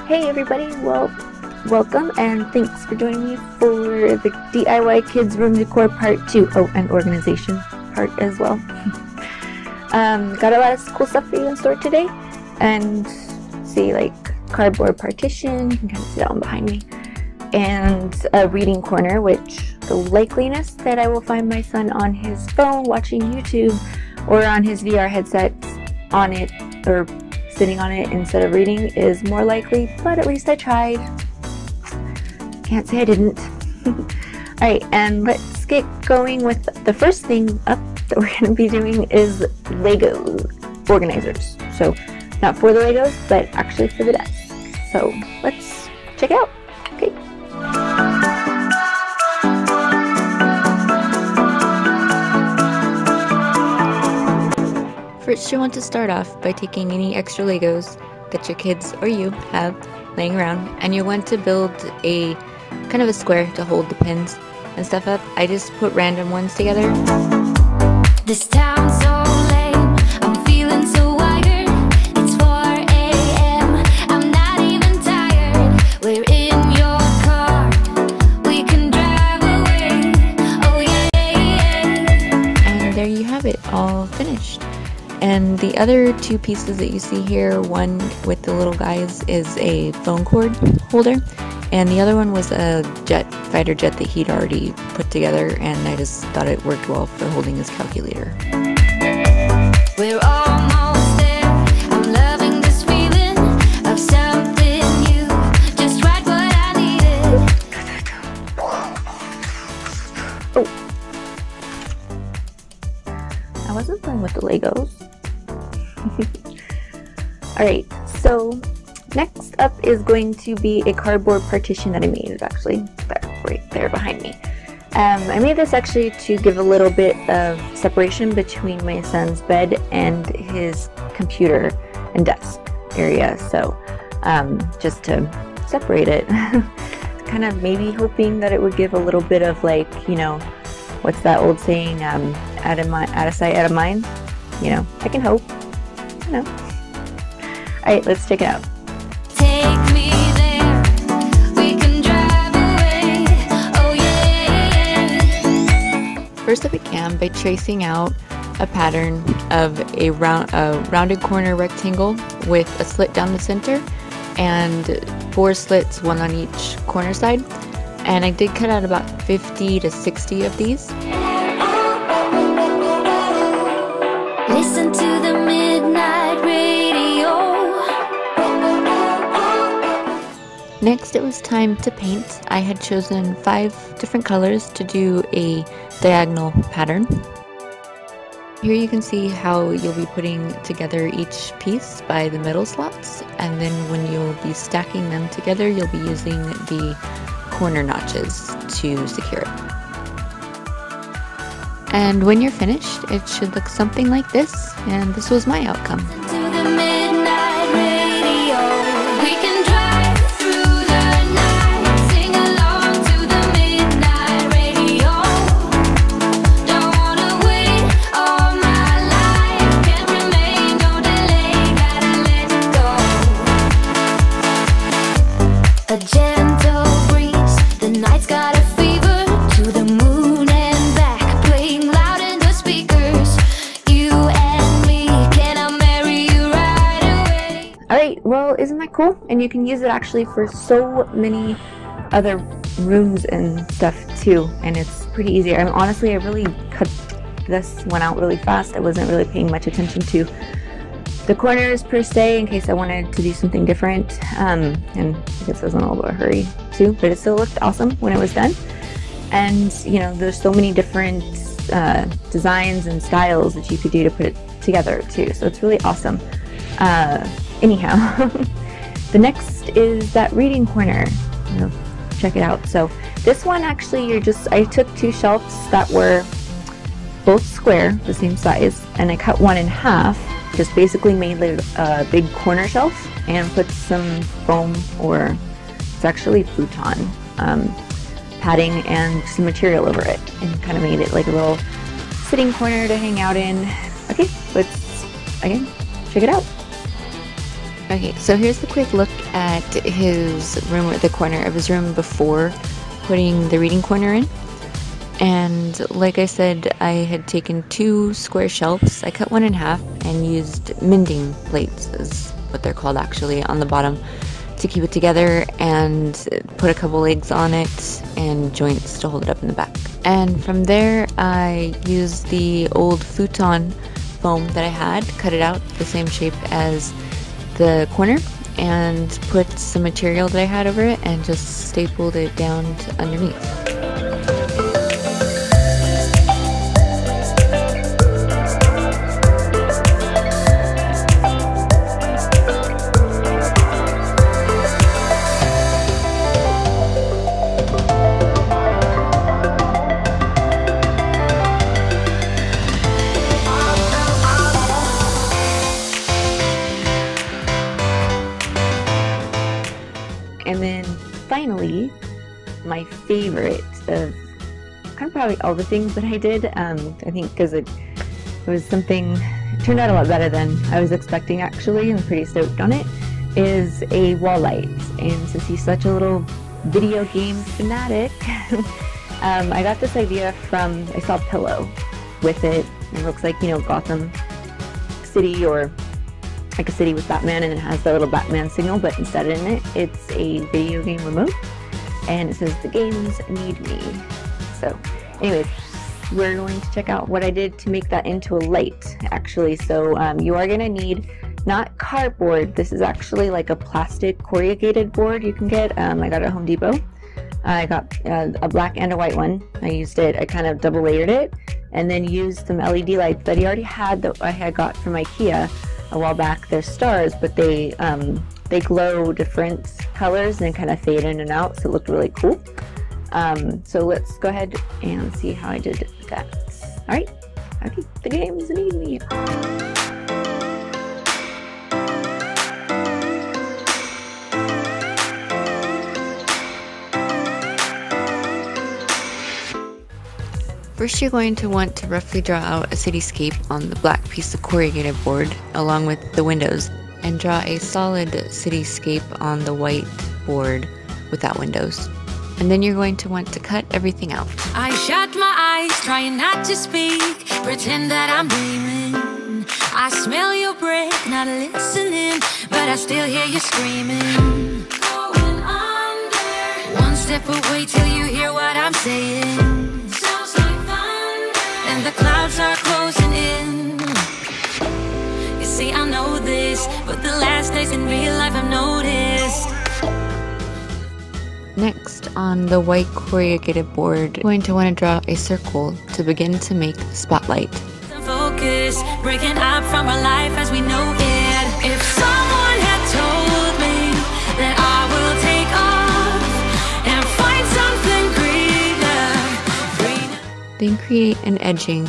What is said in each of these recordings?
Hey everybody, well, welcome and thanks for joining me for the DIY Kids Room Decor Part 2. Oh, and organization part as well. Got a lot of cool stuff for you in store today. And see, like, cardboard partition, you can kind of see that one behind me. And a reading corner, which the likeliness that I will find my son on his phone watching YouTube or on his VR headset on it, or sitting on it instead of reading, is more likely, but at least I tried. Can't say I didn't. Alright, and let's get going with the first thing up that we're going to be doing is Lego organizers. So, not for the Legos, but actually for the desk. So, let's check it out. Okay. First, you'll want to start off by taking any extra Legos that your kids or you have laying around, and you want to build a kind of a square to hold the pins and stuff up. I just put random ones together. This town's so lame, I'm feeling so wired. It's 4 a.m., I'm not even tired. We're in your car, we can drive away. Oh yeah. And there you have it, all finished. And the other two pieces that you see here, one with the little guys, is a phone cord holder, and the other one was a fighter jet that he'd already put together, and I just thought it worked well for holding his calculator. We're almost there, I'm loving this feeling of something new, just right what I needed. Oh, I wasn't playing with the Legos. Alright, so next up is going to be a cardboard partition that I made. It's actually right there behind me. I made this actually to give a little bit of separation between my son's bed and his computer and desk area. So just to separate it, kind of maybe hoping that it would give a little bit of, like, you know, what's that old saying, out of sight, out of mind? You know, I can hope. You know. Alright, let's check it out. Take me there, we can drive away. Oh yeah. First I began by tracing out a pattern of a rounded corner rectangle with a slit down the center and 4 slits, one on each corner side. And I did cut out about 50 to 60 of these. Listen to the midnight radio. Next, it was time to paint. I had chosen 5 different colors to do a diagonal pattern. Here you can see how you'll be putting together each piece by the middle slots, and then when you'll be stacking them together, you'll be using the corner notches to secure it. And when you're finished, it should look something like this, and this was my outcome. To the midnight radio, we can drive through the night, sing along to the midnight radio. Don't wanna wait all my life, can't remain, no delay, gotta let go. A gentle breeze, the night's got a fever, to the moon and back, playing loud in the speakers. You and me, can I marry you right away? Alright, well, isn't that cool? And you can use it actually for so many other rooms and stuff too, and it's pretty easy. Honestly, I really cut this one out really fast. I wasn't really paying much attention to the corners per se, in case I wanted to do something different, and I guess I was in a little bit of a hurry too, but it still looked awesome when it was done. And you know, there's so many different designs and styles that you could do to put it together too, so it's really awesome. Anyhow, the next is that reading corner. Check it out. So this one, actually, I took 2 shelves that were both square, the same size, and I cut one in half. Just basically made like a big corner shelf and put some foam, or it's actually futon padding and some material over it, and kind of made it like a little sitting corner to hang out in. Okay, let's again check it out. Okay, so here's a quick look at his room, at the corner of his room before putting the reading corner in. And like I said, I had taken 2 square shelves. I cut one in half and used mending plates, is what they're called actually, on the bottom to keep it together, and put a couple legs on it and joints to hold it up in the back. And from there, I used the old futon foam that I had, cut it out the same shape as the corner, and put some material that I had over it and just stapled it down to underneath. And then finally, my favorite of kind of probably all the things that I did, I think because it was something, it turned out a lot better than I was expecting actually. I'm pretty stoked on it, is a wall light. And since he's such a little video game fanatic, I got this idea from, I saw a pillow with it. It looks like, you know, Gotham City, or like a city with Batman, and it has the little Batman signal, but instead in it, it's a video game remote, and it says "The games need me." So anyways, we're going to check out what I did to make that into a light, actually. So you are going to need not cardboard. This is actually like a plastic corrugated board you can get. I got it at Home Depot. I got a black and a white one. I used it, I kind of double layered it, and then used some LED lights that I already had, that I had got from IKEA a while back. They're stars, but they glow different colors and kind of fade in and out, so it looked really cool. So let's go ahead and see how I did that. All right, okay, the games need me. First, you're going to want to roughly draw out a cityscape on the black piece of corrugated board along with the windows, and draw a solid cityscape on the white board without windows. And then you're going to want to cut everything out. I shut my eyes, trying not to speak, pretend that I'm dreaming. I smell your breath, not listening, but I still hear you screaming. Going under. One step away till you hear what I'm saying. And the clouds are closing in. You see, I know this, but the last days in real life I've noticed. Next, on the white corrugated board, you're going to want to draw a circle to begin to make the spotlight. Focus, breaking up from our life as we know it. If someone had told me that I will take off and find something greener. Then create an edging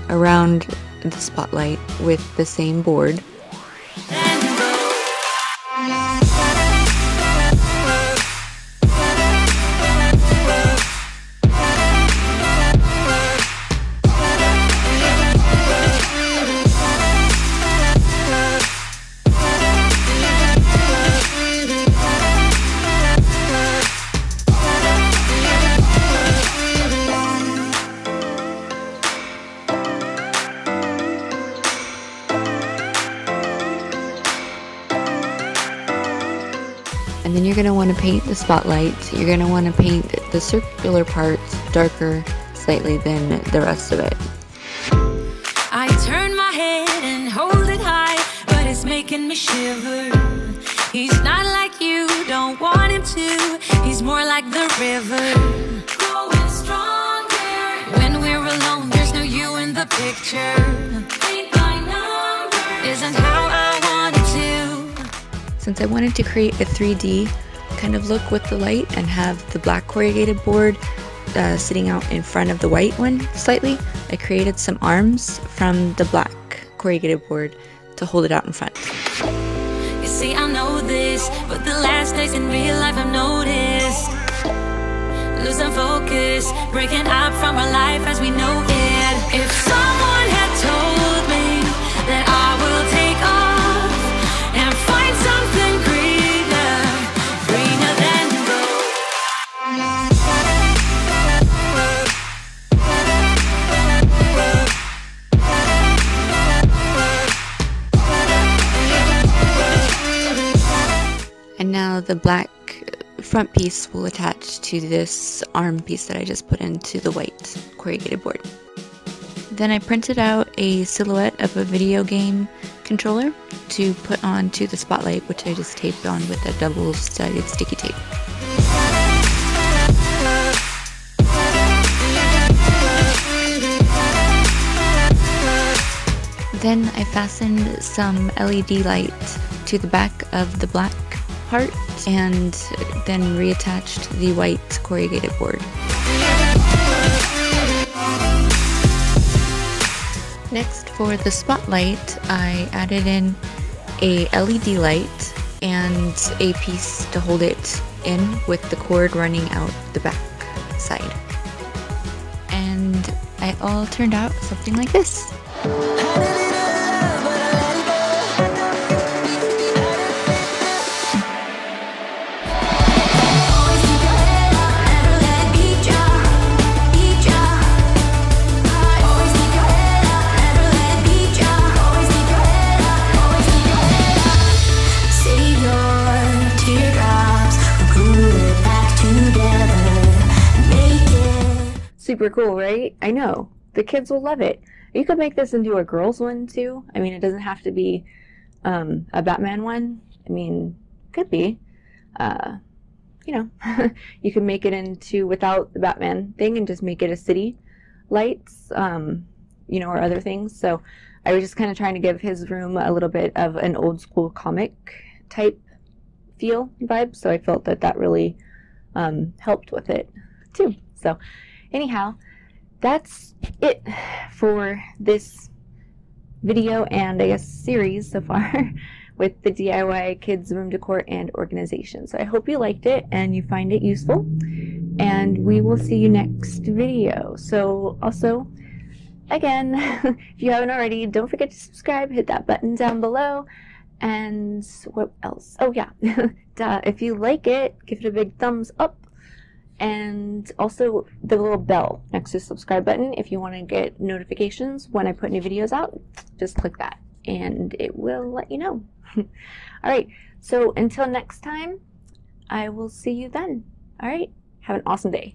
around the spotlight with the same board. And then you're going to want to paint the spotlight. You're going to want to paint the circular parts darker slightly than the rest of it. I turn my head and hold it high, but it's making me shiver. He's not like you, don't want him to. He's more like the river, growing stronger. When we're alone, there's no you in the picture. Paint by number isn't how I want it to. Since I wanted to create a 3D kind of look with the light and have the black corrugated board sitting out in front of the white one slightly, I created some arms from the black corrugated board to hold it out in front. You see, I know this, but the last days in real life I've noticed. Losing focus, breaking up from our life as we know it. If someone had told me that I will take off and find something And now the black front piece will attach to this arm piece that I just put into the white corrugated board. Then I printed out a silhouette of a video game controller to put onto the spotlight, which I just taped on with a double-sided sticky tape. Then I fastened some LED light to the back of the black part and then reattached the white corrugated board. Next, for the spotlight, I added in a LED light and a piece to hold it in with the cord running out the back side. And it all turned out something like this. Super cool, right? I know. The kids will love it. You could make this into a girls one too. I mean, it doesn't have to be a Batman one. I mean, could be. You know, you can make it into without the Batman thing and just make it a city lights, you know, or other things. So I was just kind of trying to give his room a little bit of an old school comic type feel vibe. So I felt that that really helped with it too. So anyhow, that's it for this video and I guess series so far with the DIY kids room decor and organization. So I hope you liked it and you find it useful, and we will see you next video. So also, again, if you haven't already, don't forget to subscribe, hit that button down below, and what else? Oh yeah, if you like it, give it a big thumbs up. And also the little bell next to the subscribe button, if you want to get notifications when I put new videos out, just click that and it will let you know. Alright, so until next time, I will see you then. Alright, have an awesome day.